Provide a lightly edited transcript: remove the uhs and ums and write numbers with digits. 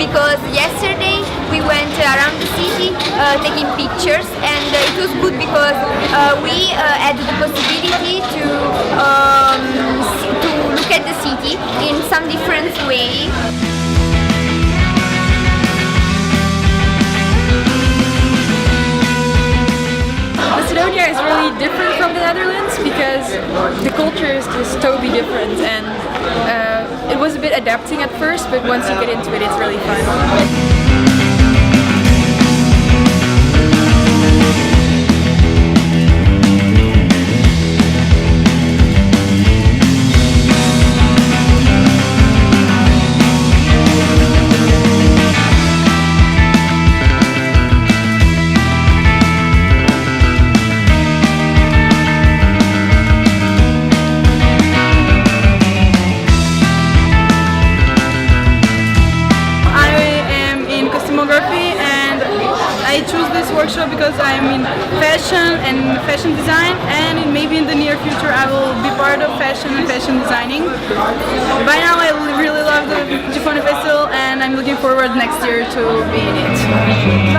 because yesterday we went around the city taking pictures, and it was good because we had the possibility to look at the city in some different way. Macedonia is really different from the Netherlands because the culture is just totally different, and it was a bit adapting at first, but once you get into it, it's really fun. And I choose this workshop because I'm in fashion and fashion design, and maybe in the near future I will be part of fashion and fashion designing. By now I really love the Gifone Festival, and I'm looking forward next year to be in it.